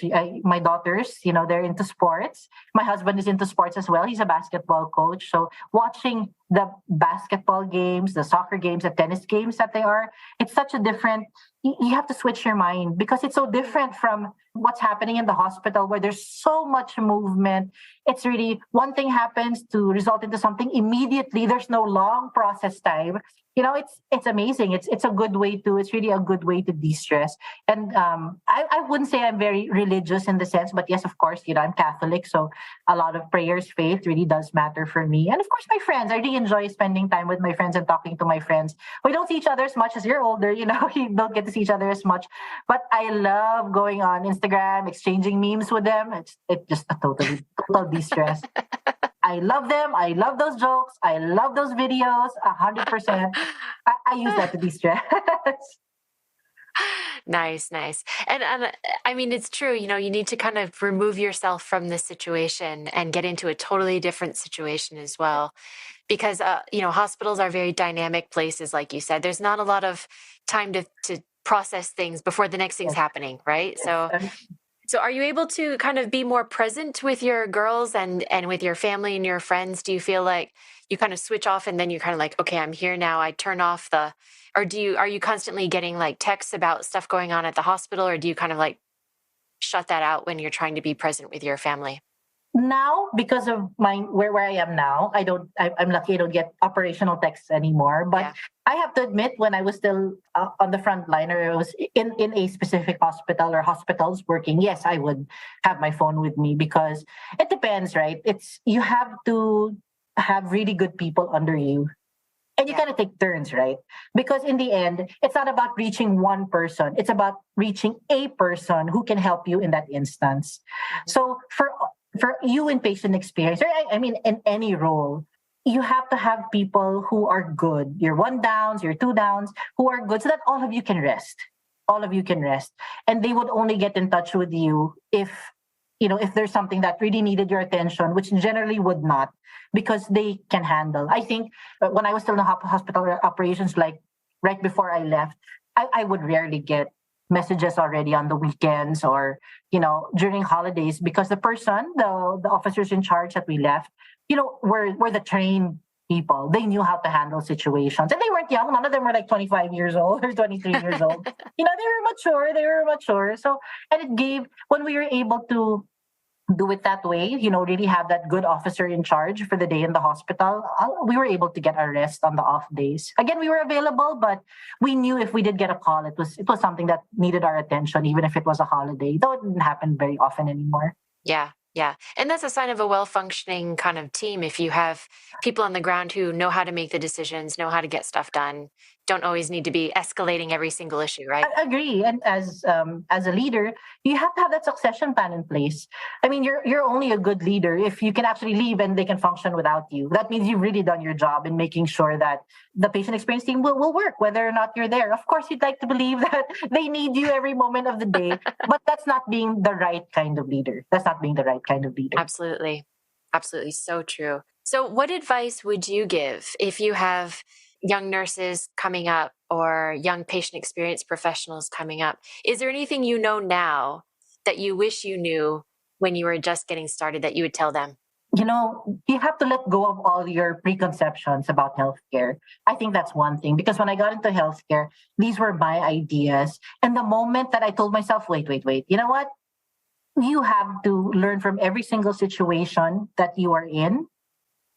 My daughters, they're into sports. My husband is into sports as well. He's a basketball coach. So watching the basketball games, the soccer games, the tennis games that they are. It's such a different, you have to switch your mind because it's so different from what's happening in the hospital where there's so much movement. It's really one thing happens to result into something immediately. There's no long process time. It's amazing. It's a good way to. It's really a good way to de-stress. And I wouldn't say I'm very religious in the sense, but yes, of course, I'm Catholic, so a lot of prayers, faith really does matter for me. And of course, my friends. I really enjoy spending time with my friends and talking to my friends. We don't see each other as much as you're older. You don't get to see each other as much. But I love going on Instagram, exchanging memes with them. It's just a total de-stress. I love them. I love those jokes. I love those videos. 100%. I use that to de-stress. Nice. And I mean, it's true. You need to kind of remove yourself from this situation and get into a totally different situation as well. Because, hospitals are very dynamic places, like you said. There's not a lot of time to process things before the next thing's happening, right? So are you able to kind of be more present with your girls and with your family and your friends? Do you feel like you kind of switch off and then you're kind of like, okay, I'm here now. I turn off or are you constantly getting like texts about stuff going on at the hospital, or do you kind of like shut that out when you're trying to be present with your family? Now, because of where I am now, I'm lucky I don't get operational texts anymore. But Yeah. I have to admit, when I was still on the front line, or I was in a specific hospital or hospitals working, yes, I would have my phone with me because it depends, right? You have to have really good people under you. And you kind of take turns, right? Because in the end, it's not about reaching one person. It's about reaching a person who can help you in that instance. Mm-hmm. So for you in patient experience, or I mean, in any role, you have to have people who are good. Your one downs, your two downs, who are good so that all of you can rest. All of you can rest. And they would only get in touch with you if there's something that really needed your attention, which generally would not, because they can handle. I think when I was still in the hospital operations, like right before I left, I would rarely get messages already on the weekends or during holidays, because the officers in charge that we left were the trained people. They knew how to handle situations, and they weren't young. None of them were like 25 years old or 23 years old. They were mature. So, and it gave, when we were able to do it that way, really have that good officer in charge for the day in the hospital, we were able to get our rest on the off days. Again, we were available, but we knew if we did get a call, it was something that needed our attention, even if it was a holiday, though it didn't happen very often anymore. Yeah. And that's a sign of a well-functioning kind of team. If you have people on the ground who know how to make the decisions, know how to get stuff done, don't always need to be escalating every single issue, right? I agree. And as a leader, you have to have that succession plan in place. I mean, you're only a good leader if you can actually leave and they can function without you. That means you've really done your job in making sure that the patient experience team will work, whether or not you're there. Of course, you'd like to believe that they need you every moment of the day, but that's not being the right kind of leader. That's not being the right kind of leader. Absolutely. So true. So what advice would you give if you have young nurses coming up or young patient experience professionals coming up? Is there anything you know now that you wish you knew when you were just getting started that you would tell them? You have to let go of all your preconceptions about healthcare. I think that's one thing, because when I got into healthcare, these were my ideas. And the moment that I told myself, wait, you know what? You have to learn from every single situation that you are in,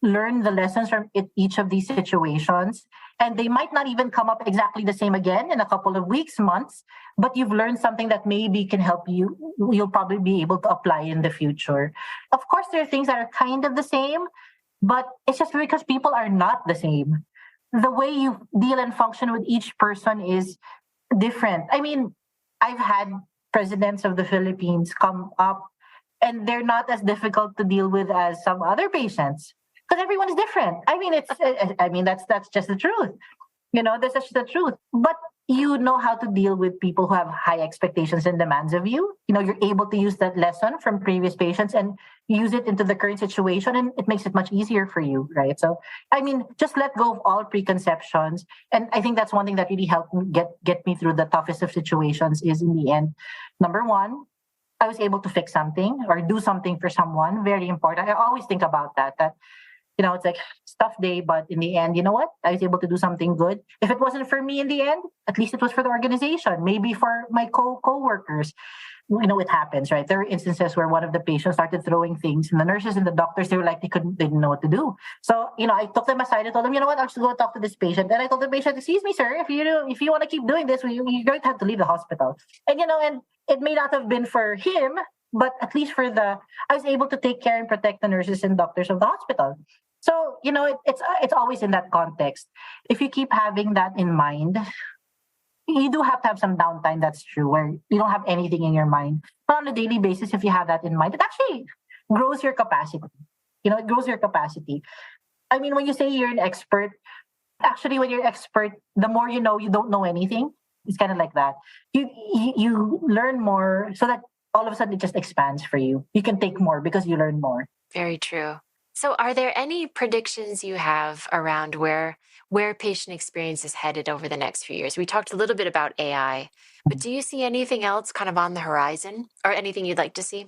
learn the lessons from each of these situations. And they might not even come up exactly the same again in a couple of weeks, months, but you've learned something that maybe can help you. You'll probably be able to apply in the future. Of course, there are things that are kind of the same, but it's just because people are not the same. The way you deal and function with each person is different. I mean, I've had presidents of the Philippines come up, and they're not as difficult to deal with as some other patients, because everyone is different. I mean, that's just the truth. That's just the truth. But you know how to deal with people who have high expectations and demands of you. You're able to use that lesson from previous patients and use it into the current situation, and it makes it much easier for you, right? So, I mean, just let go of all preconceptions. And I think that's one thing that really helped me get me through the toughest of situations is, in the end, number one, I was able to fix something or do something for someone. Very important. I always think about that It's like tough day, but in the end, you know what? I was able to do something good. If it wasn't for me in the end, at least it was for the organization, maybe for my co-workers. It happens, right? There were instances where one of the patients started throwing things, and the nurses and the doctors, they were like, they didn't know what to do. So, I took them aside and told them, you know what, I'll just go talk to this patient. And I told the patient, excuse me, sir, if you want to keep doing this, you're going to have to leave the hospital. And it may not have been for him, but at least I was able to take care and protect the nurses and doctors of the hospital. So, it's always in that context. If you keep having that in mind, you do have to have some downtime, that's true, where you don't have anything in your mind. But on a daily basis, if you have that in mind, it actually grows your capacity. It grows your capacity. I mean, when you say you're an expert, actually, when you're expert, the more you know, you don't know anything. It's kind of like that. You learn more so that all of a sudden it just expands for you. You can take more because you learn more. Very true. So are there any predictions you have around where patient experience is headed over the next few years? We talked a little bit about AI, but do you see anything else kind of on the horizon or anything you'd like to see?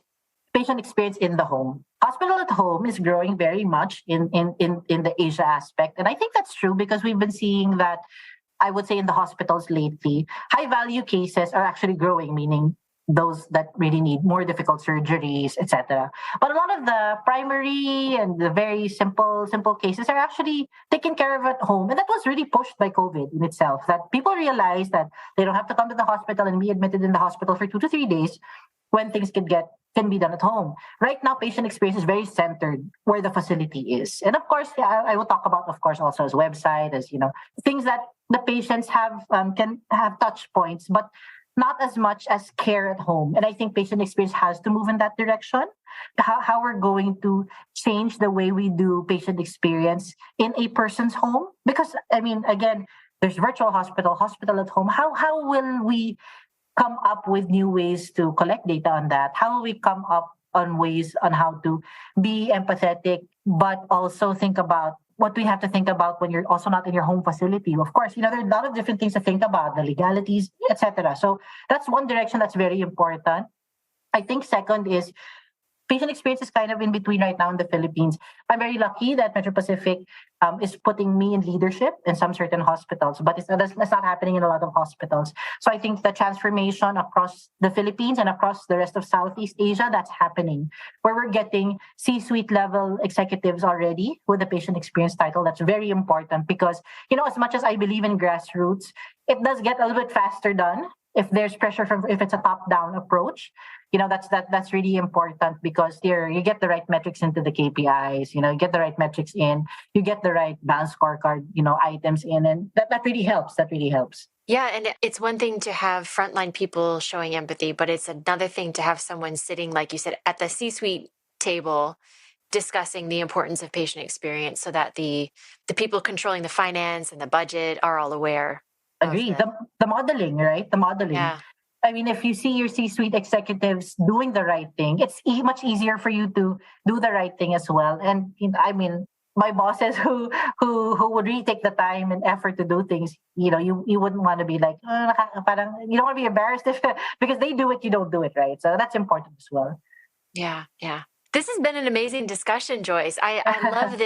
Patient experience in the home. Hospital at home is growing very much in the Asia aspect. And I think that's true because we've been seeing that, I would say, in the hospitals lately, high value cases are actually growing, meaning those that really need more difficult surgeries, etc. But a lot of the primary and the very simple cases are actually taken care of at home. And that was really pushed by COVID in itself, that people realize that they don't have to come to the hospital and be admitted in the hospital for 2 to 3 days when things can be done at home. Right now, patient experience is very centered where the facility is. And of course, I will talk about, of course, also as website, as, things that the patients can have touch points, but not as much as care at home. And I think patient experience has to move in that direction. How we're going to change the way we do patient experience in a person's home. Because, I mean, again, there's virtual hospital at home. How will we come up with new ways to collect data on that? How will we come up on ways on how to be empathetic, but also think about what we have to think about when you're also not in your home facility? Of course, there are a lot of different things to think about, the legalities, etc. So that's one direction that's very important. I think second is patient experience is kind of in between right now in the Philippines. I'm very lucky that Metro Pacific is putting me in leadership in some certain hospitals, but that's not happening in a lot of hospitals. So I think the transformation across the Philippines and across the rest of Southeast Asia, that's happening, where we're getting C-suite level executives already with the patient experience title. That's very important because, as much as I believe in grassroots, it does get a little bit faster done if there's pressure if it's a top-down approach. That's really important because you get the right metrics into the KPIs, you get the right metrics in, you get the right balance scorecard, items in, and that really helps. That really helps. Yeah, and it's one thing to have frontline people showing empathy, but it's another thing to have someone sitting, like you said, at the C-suite table discussing the importance of patient experience so that the people controlling the finance and the budget are all aware. Agree. The modeling, right? The modeling. Yeah. I mean, if you see your C-suite executives doing the right thing, it's much easier for you to do the right thing as well. And I mean, my bosses who would really take the time and effort to do things, you wouldn't want to be like, parang, you don't want to be embarrassed because they do it, you don't do it, right? So that's important as well. Yeah. This has been an amazing discussion, Joyce. I love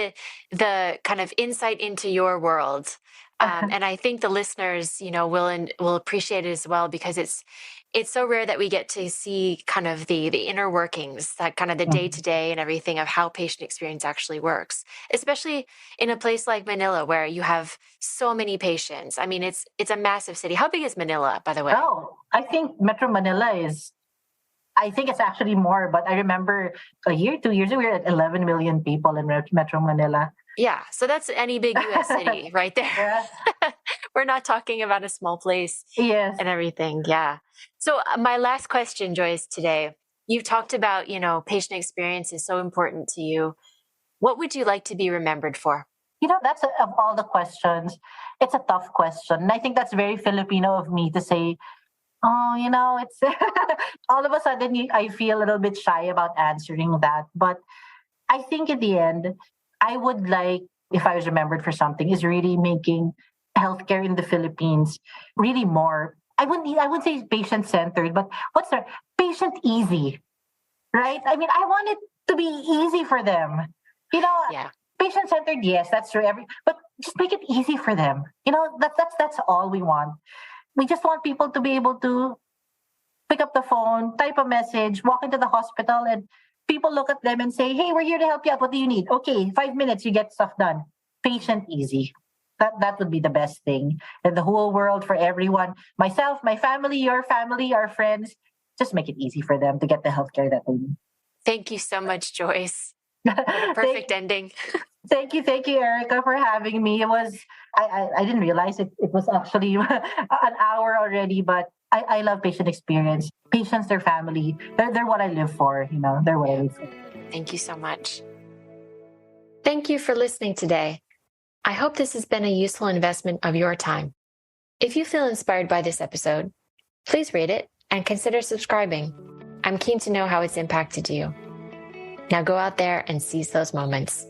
the kind of insight into your world. And I think the listeners, will appreciate it as well because it's so rare that we get to see kind of the inner workings, that kind of the day-to-day and everything of how patient experience actually works, especially in a place like Manila where you have so many patients. I mean, it's a massive city. How big is Manila, by the way? Oh, I think Metro Manila I think it's actually more, but I remember 2 years ago, we were at 11 million people in Metro Manila. Yeah, so that's any big U.S. city right there. Yeah. We're not talking about a small place. Yes. And everything. Yeah. So my last question, Joyce, today, you've talked about, patient experience is so important to you. What would you like to be remembered for? That's of all the questions, it's a tough question. And I think that's very Filipino of me to say, it's all of a sudden I feel a little bit shy about answering that. But I think in the end, I would like, if I was remembered for something, is really making healthcare in the Philippines really more, I wouldn't say patient-centered, but what's the patient easy, right? I mean, I want it to be easy for them. Yeah. Patient-centered, yes, that's true. But just make it easy for them. That's all we want. We just want people to be able to pick up the phone, type a message, walk into the hospital, and people look at them and say, "Hey, we're here to help you out. What do you need?" Okay, 5 minutes, you get stuff done. Patient easy. That would be the best thing. And the whole world for everyone. Myself, my family, our friends. Just make it easy for them to get the healthcare that they need. Thank you so much, Joyce. What a perfect ending. Thank you, Erica, for having me. It was I didn't realize it was actually an hour already, but I love patient experience. Patients, their family, they're what I live for. They're what I live for. Thank you so much. Thank you for listening today. I hope this has been a useful investment of your time. If you feel inspired by this episode, please rate it and consider subscribing. I'm keen to know how it's impacted you. Now go out there and seize those moments.